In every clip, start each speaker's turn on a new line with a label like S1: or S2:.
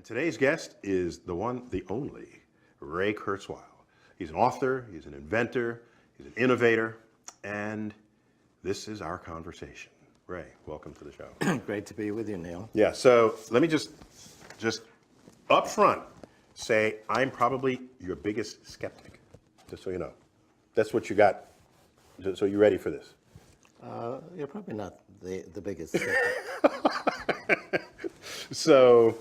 S1: And today's guest is the one, the only, Ray Kurzweil. He's an author, he's an inventor, he's an innovator, and this is our conversation. Ray, welcome to the show.
S2: Great to be with you, Neil.
S1: Yeah, so let me just up front say I'm probably your biggest skeptic, just so you know. That's what you got. So you ready for this?
S2: You're probably not the biggest skeptic.
S1: So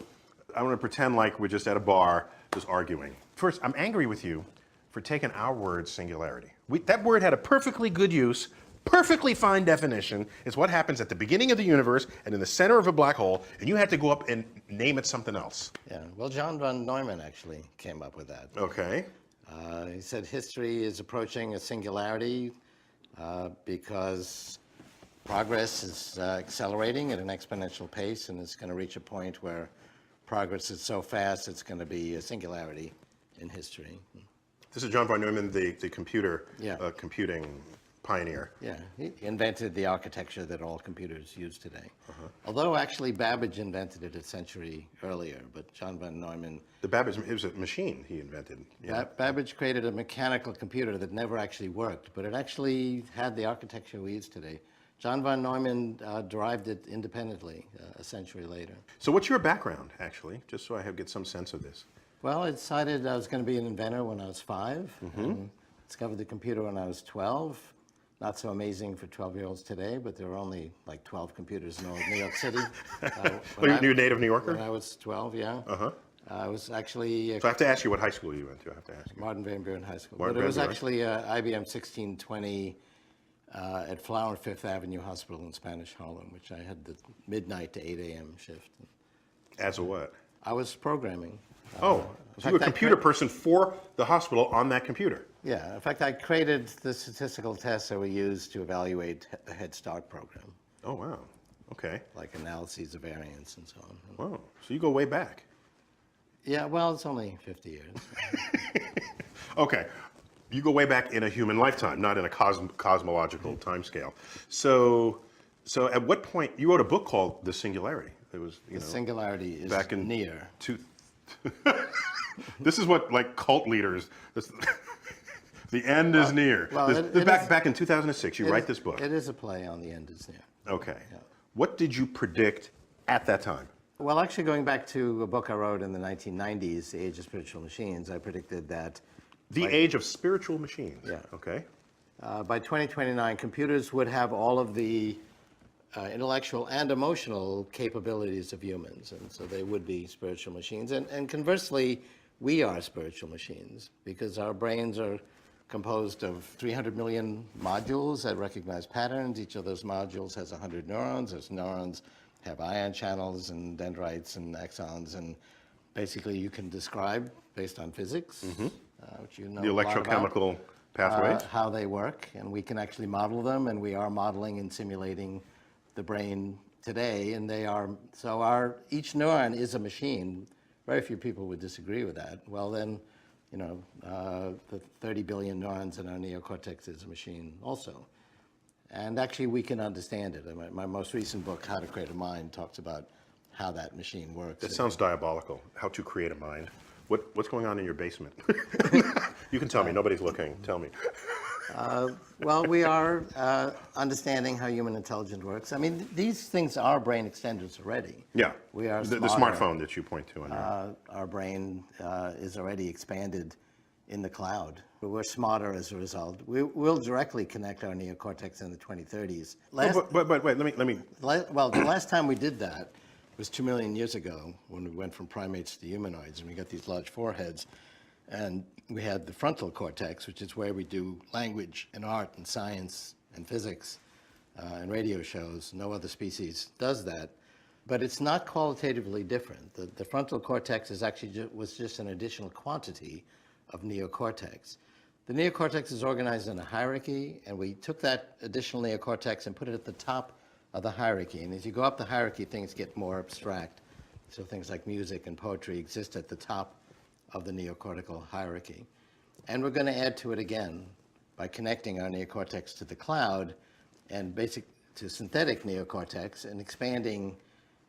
S1: I'm going to pretend like we're just at a bar, just arguing. First, I'm angry with you for taking our word singularity. That word had a perfectly good use, perfectly fine definition. It's what happens at the beginning of the universe and in the center of a black hole, and you had to go up and name it something else.
S2: Yeah, well, John von Neumann actually came up with that.
S1: Okay.
S2: He said history is approaching a singularity because progress is accelerating at an exponential pace, and it's going to reach a point where progress is so fast it's going to be a singularity in history.
S1: This is John von Neumann, the computer,
S2: Yeah.
S1: Computing pioneer.
S2: Yeah, he invented the architecture that all computers use today. Although actually Babbage invented it a century earlier, but John von Neumann...
S1: The Babbage, it was a machine he invented. Yeah.
S2: Babbage created a mechanical computer that never actually worked, but it actually had the architecture we use today. John von Neumann derived it independently a century later.
S1: So what's your background, actually, just so I get some sense of this?
S2: Well, I decided I was going to be an inventor when I was 5, and discovered the computer when I was 12. Not so amazing for 12-year-olds today, but there were only like 12 computers in New York City.
S1: You're a native New Yorker?
S2: When I was 12, yeah.
S1: Uh-huh.
S2: I was actually...
S1: So I have to ask you what high school you went to. I have to ask you.
S2: Martin Van Buren High School.
S1: Martin
S2: But it was
S1: Van Buren.
S2: actually IBM 1620 at Flower and Fifth Avenue Hospital in Spanish Harlem, which I had the midnight to 8 a.m. shift.
S1: As a what?
S2: I was programming.
S1: So you were a computer person for the hospital on that computer?
S2: Yeah, in fact, I created the statistical tests that we use to evaluate the Head Start program,
S1: Oh, wow. Okay.
S2: like analyses of variance and so on.
S1: Wow. So you go way back.
S2: Yeah, well, it's only 50 years.
S1: Okay. You go way back in a human lifetime, not in a cosmological timescale. So at what point, you wrote a book called The Singularity. It was,
S2: The singularity is
S1: back in
S2: near.
S1: This is what, like, cult leaders, the end is near.
S2: Well,
S1: back in 2006, you write this book.
S2: It is a play on the end is near.
S1: Okay. What did you predict at that time?
S2: Well, actually, going back to a book I wrote in the 1990s, The Age of Spiritual Machines, I predicted that
S1: The age of spiritual machines.
S2: Yeah.
S1: Okay.
S2: by 2029, computers would have all of the intellectual and emotional capabilities of humans, and so they would be spiritual machines. And conversely, we are spiritual machines because our brains are composed of 300 million modules that recognize patterns. Each of those modules has 100 neurons. Those neurons have ion channels and dendrites and axons, and basically you can describe, based on physics, which you know
S1: The
S2: a lot about,
S1: electrochemical pathways.
S2: how they work, and we can actually model them, and we are modeling and simulating the brain today, and they are, so each neuron is a machine. Very few people would disagree with that. Well then, you know, the 30 billion neurons in our neocortex is a machine also. And actually we can understand it. My most recent book, How to Create a Mind, talks about how that machine works.
S1: That sounds diabolical. How to create a mind. What's going on in your basement? You can tell me. Nobody's looking. Tell me.
S2: Well, we are understanding how human intelligence works. I mean, these things are brain extenders already.
S1: Yeah.
S2: We are
S1: the smartphone that you point to.
S2: Our brain is already expanded in the cloud. We're smarter as a result. We'll directly connect our neocortex in the 2030s.
S1: But wait, let me.
S2: Well, the last time we did that was 2 million years ago when we went from primates to humanoids, and we got these large foreheads. And we had the frontal cortex, which is where we do language and art and science and physics and radio shows. No other species does that. But it's not qualitatively different. The frontal cortex is actually was just an additional quantity of neocortex. The neocortex is organized in a hierarchy, and we took that additional neocortex and put it at the top of the hierarchy. And as you go up the hierarchy, things get more abstract. So things like music and poetry exist at the top of the neocortical hierarchy. And we're going to add to it again by connecting our neocortex to the cloud and to synthetic neocortex and expanding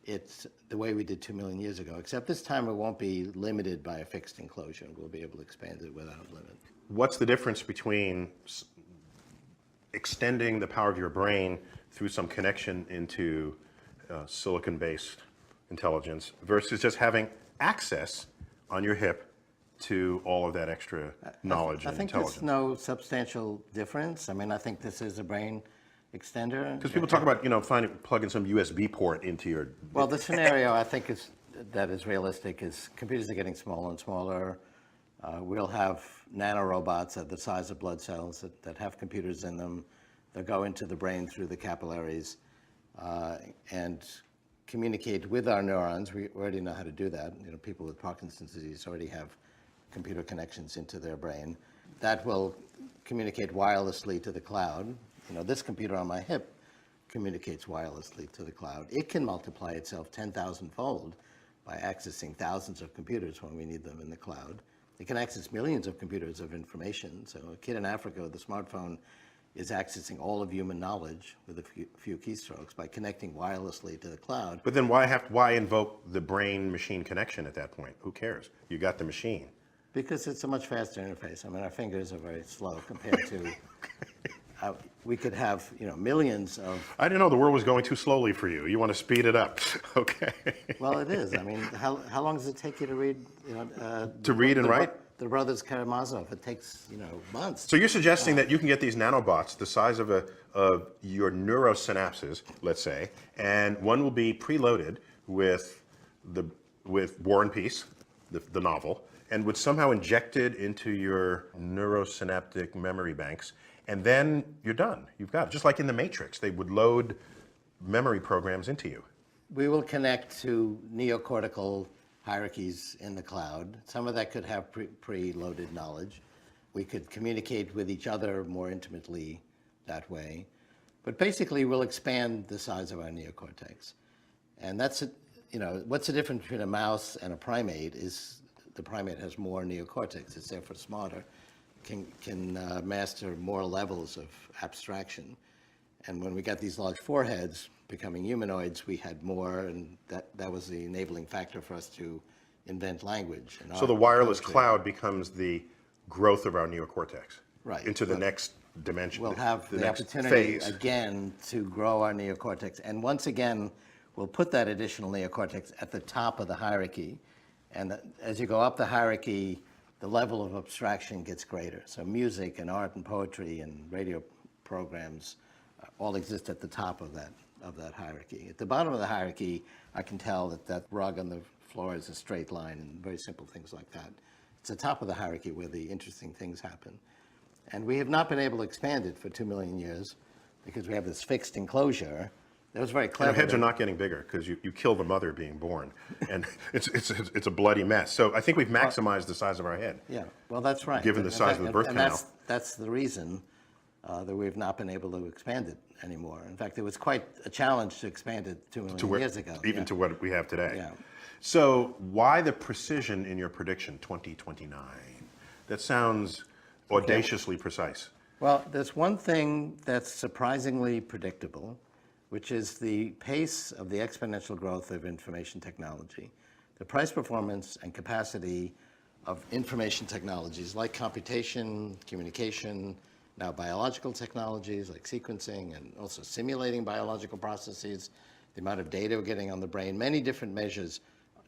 S2: it's the way we did 2 million years ago, except this time it won't be limited by a fixed enclosure. We'll be able to expand it without limit.
S1: What's the difference between extending the power of your brain through some connection into silicon-based intelligence versus just having access on your hip to all of that extra knowledge and
S2: I think
S1: intelligence?
S2: there's no substantial difference. I mean, I think this is a brain extender.
S1: Because people talk about, plugging some USB port into your...
S2: Well, the scenario I think that is realistic is computers are getting smaller and smaller. We'll have nanorobots at the size of blood cells that have computers in them. They'll go into the brain through the capillaries and communicate with our neurons. We already know how to do that. People with Parkinson's disease already have computer connections into their brain. That will communicate wirelessly to the cloud. This computer on my hip communicates wirelessly to the cloud. It can multiply itself 10,000-fold by accessing thousands of computers when we need them in the cloud. It can access millions of computers of information. So a kid in Africa with a smartphone is accessing all of human knowledge with a few keystrokes by connecting wirelessly to the cloud.
S1: But then why invoke the brain-machine connection at that point? Who cares? You got the machine.
S2: Because it's a much faster interface. I mean, our fingers are very slow compared to... we could have, millions of...
S1: I didn't know the world was going too slowly for you. You want to speed it up. Okay.
S2: Well, it is. I mean, how long does it take you to read,
S1: To read and write?
S2: The Brothers Karamazov. It takes, months.
S1: So you're suggesting that you can get these nanobots the size of your neurosynapses, let's say, and one will be preloaded with War and Peace, the novel, and would somehow injected into your neurosynaptic memory banks, and then you're done. You've got it. Just like in the Matrix, they would load memory programs into you.
S2: We will connect to neocortical hierarchies in the cloud. Some of that could have preloaded knowledge. We could communicate with each other more intimately that way. But basically, we'll expand the size of our neocortex. And that's, what's the difference between a mouse and a primate is the primate has more neocortex. It's therefore smarter, can master more levels of abstraction. And when we got these large foreheads becoming humanoids, we had more, and that was the enabling factor for us to invent language.
S1: So the wireless cloud becomes the growth of our neocortex,
S2: right,
S1: into the next dimension.
S2: We'll have the
S1: next
S2: opportunity
S1: phase.
S2: again to grow our neocortex. And once again, we'll put that additional neocortex at the top of the hierarchy. And as you go up the hierarchy, the level of abstraction gets greater. So music and art and poetry and radio programs all exist at the top of that hierarchy. At the bottom of the hierarchy, I can tell that rug on the floor is a straight line and very simple things like that. It's the top of the hierarchy where the interesting things happen. And we have not been able to expand it for 2 million years because we have this fixed enclosure. That was very clever.
S1: Our heads are not getting bigger because you kill the mother being born, and it's a bloody mess. So I think we've maximized the size of our head.
S2: Yeah, well, that's right.
S1: Given the size of the birth canal.
S2: That's the reason that we've not been able to expand it anymore. In fact, it was quite a challenge to expand it 2 million years ago.
S1: Even to what we have today.
S2: Yeah.
S1: So why the precision in your prediction, 2029? That sounds audaciously precise.
S2: Well, there's one thing that's surprisingly predictable, which is the pace of the exponential growth of information technology. The price, performance, and capacity of information technologies like computation, communication, now biological technologies like sequencing and also simulating biological processes, the amount of data we're getting on the brain, many different measures,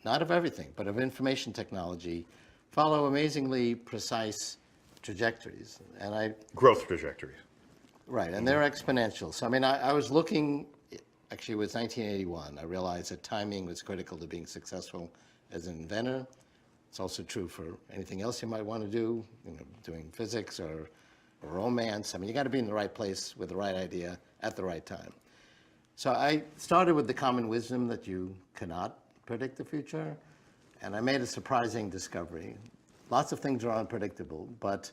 S2: not of everything, but of information technology, follow amazingly precise trajectories. And
S1: growth trajectories.
S2: Right, and they're exponential. So, I mean, I was looking, actually it was 1981. I realized that timing was critical to being successful as an inventor. It's also true for anything else you might want to do, doing physics or romance. I mean, you got to be in the right place with the right idea at the right time. So I started with the common wisdom that you cannot predict the future, and I made a surprising discovery. Lots of things are unpredictable, but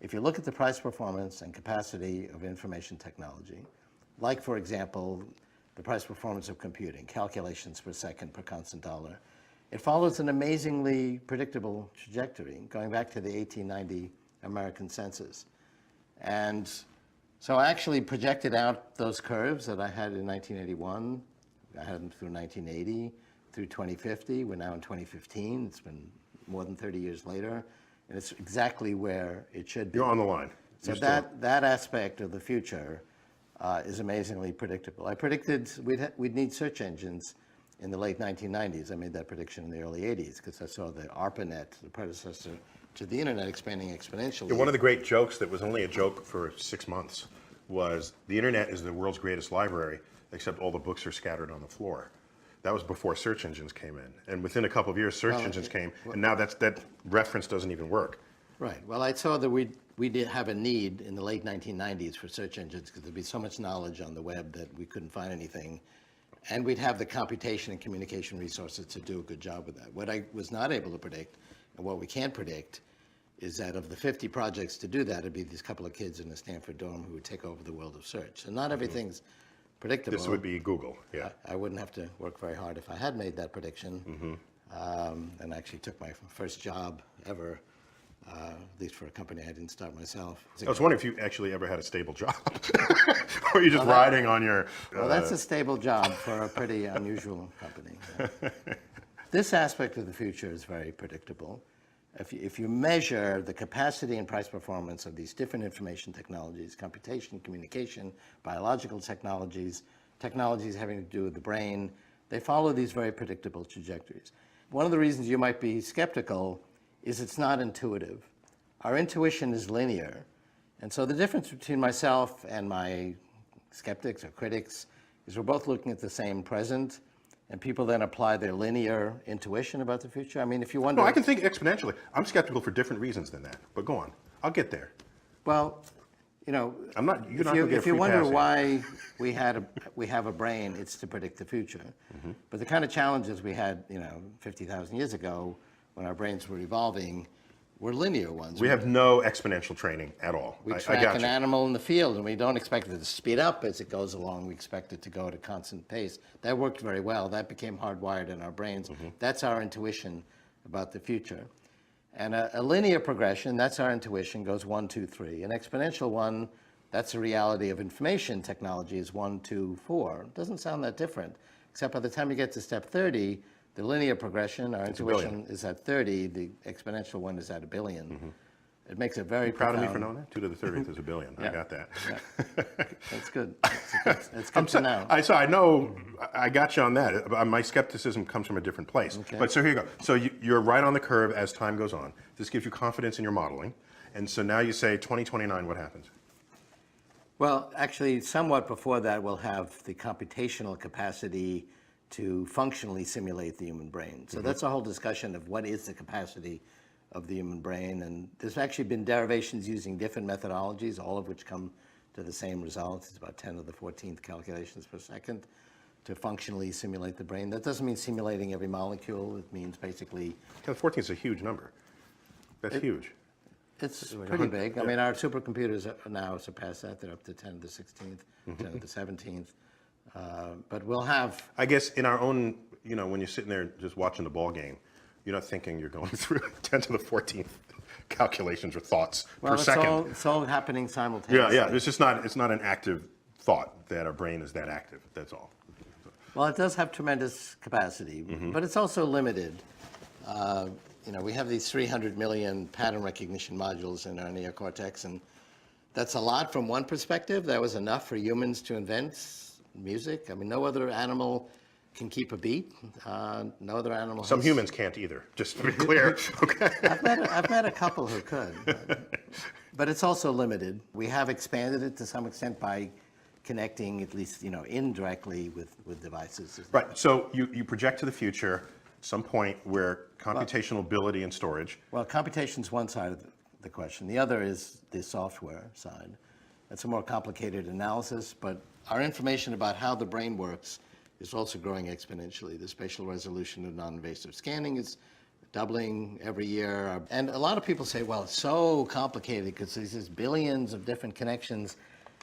S2: if you look at the price, performance, and capacity of information technology, like, for example, the price performance of computing, calculations per second per constant dollar, it follows an amazingly predictable trajectory, going back to the 1890 American census. And so I actually projected out those curves that I had in 1981, I had them through 1980, through 2050. We're now in 2015. It's been more than 30 years later, and it's exactly where it should be.
S1: You're on the line.
S2: So
S1: You're still-
S2: that aspect of the future is amazingly predictable. I predicted we'd need search engines in the late 1990s. I made that prediction in the early 80s because I saw the ARPANET, the predecessor to the internet, expanding exponentially.
S1: Yeah, one of the great jokes that was only a joke for 6 months was the internet is the world's greatest library, except all the books are scattered on the floor. That was before search engines came in. And within a couple of years, search engines came, and now that reference doesn't even work.
S2: Right. Well, I saw that we did have a need in the late 1990s for search engines because there'd be so much knowledge on the web that we couldn't find anything. And we'd have the computation and communication resources to do a good job with that. What I was not able to predict, and what we can't predict, is that of the 50 projects to do that, it'd be these couple of kids in a Stanford dorm who would take over the world of search. And not everything's predictable.
S1: This would be Google, yeah.
S2: I wouldn't have to work very hard if I had made that prediction. And I actually took my first job ever, at least for a company I didn't start myself.
S1: I was wondering if you actually ever had a stable job, or you're just riding on your...
S2: Well, that's a stable job for a pretty unusual company. Yeah. This aspect of the future is very predictable. If you measure the capacity and price performance of these different information technologies, computation, communication, biological technologies, technologies having to do with the brain, they follow these very predictable trajectories. One of the reasons you might be skeptical is it's not intuitive. Our intuition is linear. And so the difference between myself and my skeptics or critics is we're both looking at the same present, and people then apply their linear intuition about the future. I mean, if you wonder...
S1: No, I can think exponentially. I'm skeptical for different reasons than that, but go on. I'll get there.
S2: Well, you know,
S1: You're not gonna get a
S2: if you
S1: free
S2: wonder
S1: pass here.
S2: why we have a brain, it's to predict the future. But the kind of challenges we had, 50,000 years ago, when our brains were evolving, were linear ones.
S1: We have no exponential training at all.
S2: We
S1: I
S2: track
S1: got
S2: an
S1: you.
S2: animal in the field, and we don't expect it to speed up as it goes along. We expect it to go at a constant pace. That worked very well. That became hardwired in our brains. That's our intuition about the future. And a linear progression, that's our intuition, goes 1, 2, 3. An exponential one, that's the reality of information technology, is 1, 2, 4. It doesn't sound that different, except by the time you get to step 30, the linear progression, our intuition, is at 30. The exponential one is at 1 billion. It makes it very
S1: Proud of
S2: profound.
S1: me for knowing that? 2 to the 30th is 1 billion. I got that.
S2: That's good. It's good to know.
S1: I know, I got you on that. My skepticism comes from a different place.
S2: Okay.
S1: But so here you go. So you're right on the curve as time goes on. This gives you confidence in your modeling. And so now you say 2029, what happens?
S2: Well, actually, somewhat before that, we'll have the computational capacity to functionally simulate the human brain. So that's a whole discussion of what is the capacity of the human brain. And there's actually been derivations using different methodologies, all of which come to the same results. It's about 10 to the 14th calculations per second to functionally simulate the brain. That doesn't mean simulating every molecule. It means basically...
S1: 10 to the 14th is a huge number. That's huge.
S2: It's pretty big. I mean, our supercomputers now surpass that. They're up to 10 to the 16th, 10 to the 17th. But we'll have...
S1: I guess in our own, when you're sitting there just watching the ball game, you're not thinking you're going through 10 to the 14th calculations or thoughts per second.
S2: It's all happening simultaneously.
S1: Yeah. It's not an active thought that our brain is that active. That's all.
S2: Well, it does have tremendous capacity, but it's also limited. We have these 300 million pattern recognition modules in our neocortex, and that's a lot from one perspective. That was enough for humans to invent music. I mean, no other animal can keep a beat. No other animal.
S1: Some humans can't either, just to be clear. Okay.
S2: I've met a couple who could, but it's also limited. We have expanded it to some extent by connecting, at least indirectly, with devices.
S1: Right. So you project to the future, some point where computational ability and storage.
S2: Well, computation's one side of the question. The other is the software side. It's a more complicated analysis, but our information about how the brain works is also growing exponentially. The spatial resolution of non-invasive scanning is doubling every year. And a lot of people say, well, it's so complicated because there's just billions of different connections,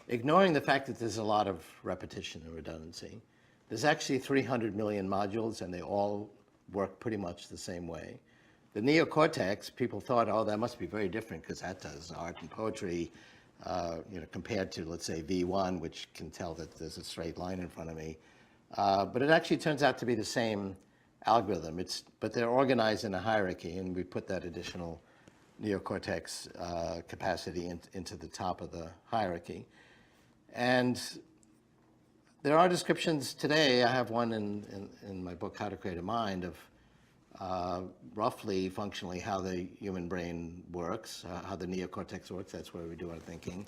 S2: ignoring the fact that there's a lot of repetition and redundancy. There's actually 300 million modules, and they all work pretty much the same way. The neocortex, people thought, oh, that must be very different because that does art and poetry, compared to, let's say, V1, which can tell that there's a straight line in front of me. But it actually turns out to be the same algorithm. But they're organized in a hierarchy, and we put that additional neocortex capacity into the top of the hierarchy. And there are descriptions today. I have one in my book, How to Create a Mind, of roughly, functionally, how the human brain works, how the neocortex works. That's where we do our thinking.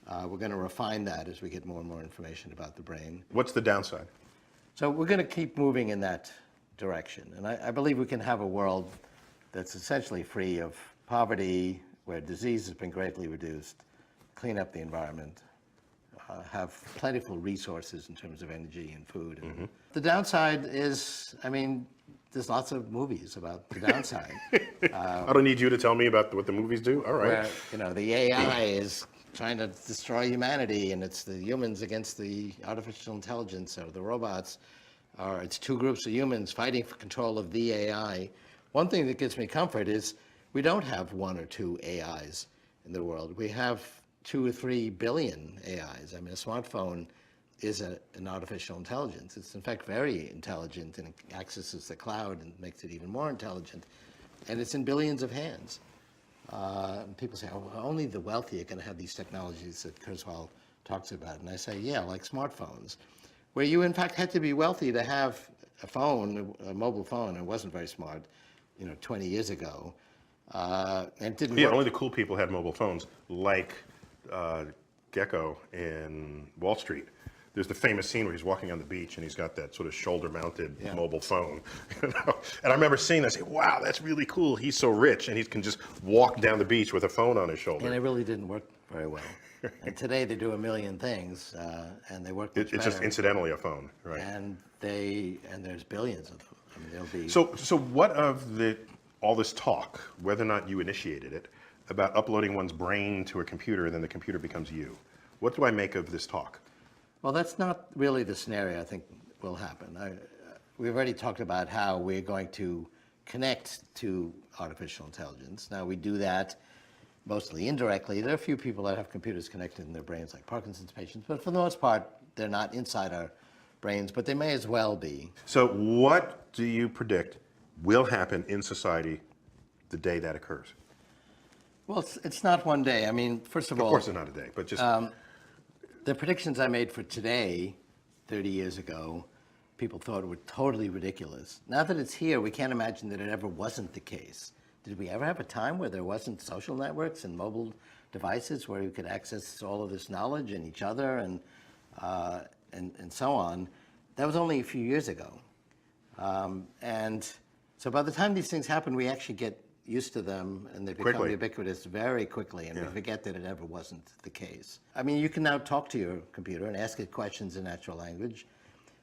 S2: We're going to refine that as we get more and more information about the brain.
S1: What's the downside?
S2: So we're going to keep moving in that direction. And I believe we can have a world that's essentially free of poverty, where disease has been greatly reduced, clean up the environment, have plentiful resources in terms of energy and food. And the downside is, I mean, there's lots of movies about the downside.
S1: I don't need you to tell me about what the movies do. All right.
S2: Where, you know, the AI is trying to destroy humanity, and it's the humans against the artificial intelligence or the robots, or it's two groups of humans fighting for control of the AI. One thing that gives me comfort is we don't have one or two AIs in the world. We have 2 or 3 billion AIs. I mean, a smartphone is an artificial intelligence. It's in fact very intelligent, and it accesses the cloud and makes it even more intelligent. And it's in billions of hands. People say, oh, only the wealthy are going to have these technologies that Kurzweil talks about. And I say, yeah, like smartphones, where you in fact had to be wealthy to have a phone, a mobile phone. It wasn't very smart, 20 years ago. And it didn't work.
S1: Only the cool people had mobile phones, like Gecko in Wall Street. There's the famous scene where he's walking on the beach and he's got that sort of shoulder-mounted mobile phone. And I remember seeing that, I say, wow, that's really cool. He's so rich, and he can just walk down the beach with a phone on his shoulder.
S2: And it really didn't work very well. And today they do a million things, and they work much better.
S1: It's just incidentally a phone, right?
S2: And there's billions of them. I mean, there'll be.
S1: So what of all this talk, whether or not you initiated it, about uploading one's brain to a computer and then the computer becomes you? What do I make of this talk?
S2: Well, that's not really the scenario I think will happen. We've already talked about how we're going to connect to artificial intelligence. Now, we do that mostly indirectly. There are a few people that have computers connected in their brains, like Parkinson's patients, but for the most part, they're not inside our brains, but they may as well be.
S1: So what do you predict will happen in society the day that occurs?
S2: Well, it's not one day. I mean, first of all...
S1: Of course it's not a day, but just...
S2: The predictions I made for today, 30 years ago, people thought were totally ridiculous. Now that it's here, we can't imagine that it ever wasn't the case. Did we ever have a time where there wasn't social networks and mobile devices where we could access all of this knowledge and each other and so on? That was only a few years ago. And so by the time these things happen, we actually get used to them, and they become ubiquitous very quickly, and we forget that it ever wasn't the case. I mean, you can now talk to your computer and ask it questions in natural language.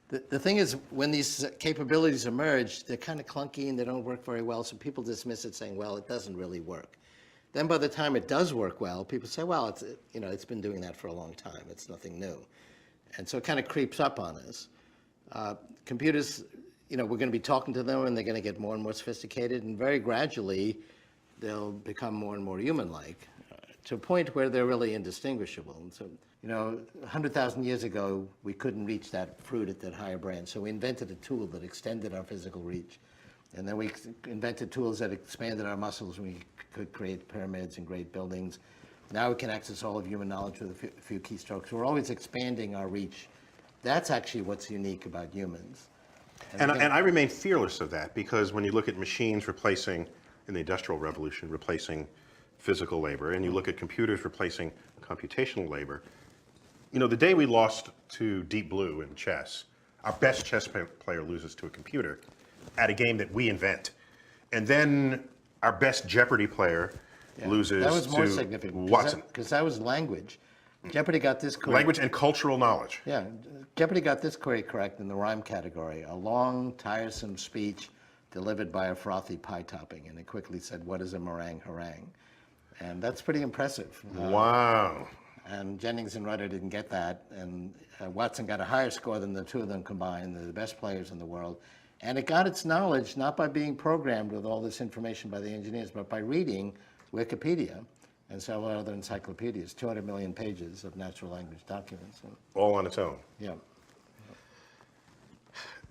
S2: The thing is, when these capabilities emerge, they're kind of clunky and they don't work very well, so people dismiss it saying, well, it doesn't really work. Then by the time it does work well, people say, well, it's been doing that for a long time. It's nothing new. And so it kind of creeps up on us. Computers, we're going to be talking to them, and they're going to get more and more sophisticated, and very gradually they'll become more and more human-like to a point where they're really indistinguishable. And so, 100,000 years ago, we couldn't reach that fruit at that higher branch, so we invented a tool that extended our physical reach. And then we invented tools that expanded our muscles, and we could create pyramids and great buildings. Now we can access all of human knowledge with a few keystrokes. We're always expanding our reach. That's actually what's unique about humans.
S1: And I remain fearless of that, because when you look at machines replacing, in the Industrial Revolution, replacing physical labor, and you look at computers replacing computational labor, the day we lost to Deep Blue in chess, our best chess player loses to a computer at a game that we invent. And then our best Jeopardy player loses
S2: that was more
S1: to
S2: significant,
S1: Watson.
S2: Because that was language. Jeopardy got this correct.
S1: Language and cultural knowledge.
S2: Yeah, Jeopardy got this query correct in the rhyme category. A long, tiresome speech delivered by a frothy pie topping. And it quickly said, what is a meringue harangue? And that's pretty impressive.
S1: Wow.
S2: And Jennings and Rudder didn't get that. And Watson got a higher score than the two of them combined. They're the best players in the world. And it got its knowledge not by being programmed with all this information by the engineers, but by reading Wikipedia and several other encyclopedias, 200 million pages of natural language documents.
S1: All on its own.
S2: Yeah.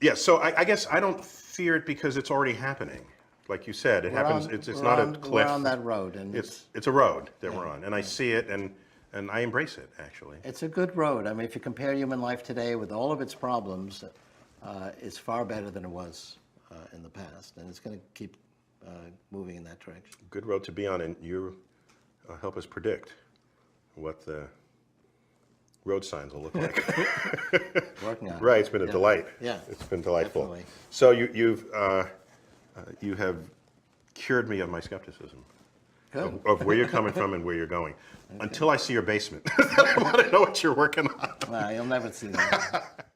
S1: Yeah, so I guess I don't fear it because it's already happening. Like you said, it happens. It's not a cliff.
S2: We're on that road, and
S1: It's a road that we're on, and I see it, and I embrace it actually.
S2: it's a good road. I mean, if you compare human life today with all of its problems, it's far better than it was in the past, and it's going to keep moving in that direction.
S1: Good road to be on, and you help us predict what the road signs will look like.
S2: Working on it.
S1: Right, it's been a delight.
S2: Yeah,
S1: It's been delightful.
S2: definitely.
S1: So you have cured me of my skepticism
S2: Good.
S1: of where you're coming from and where you're going. Until I see your basement, I want to know what you're working on.
S2: Well, you'll never see that.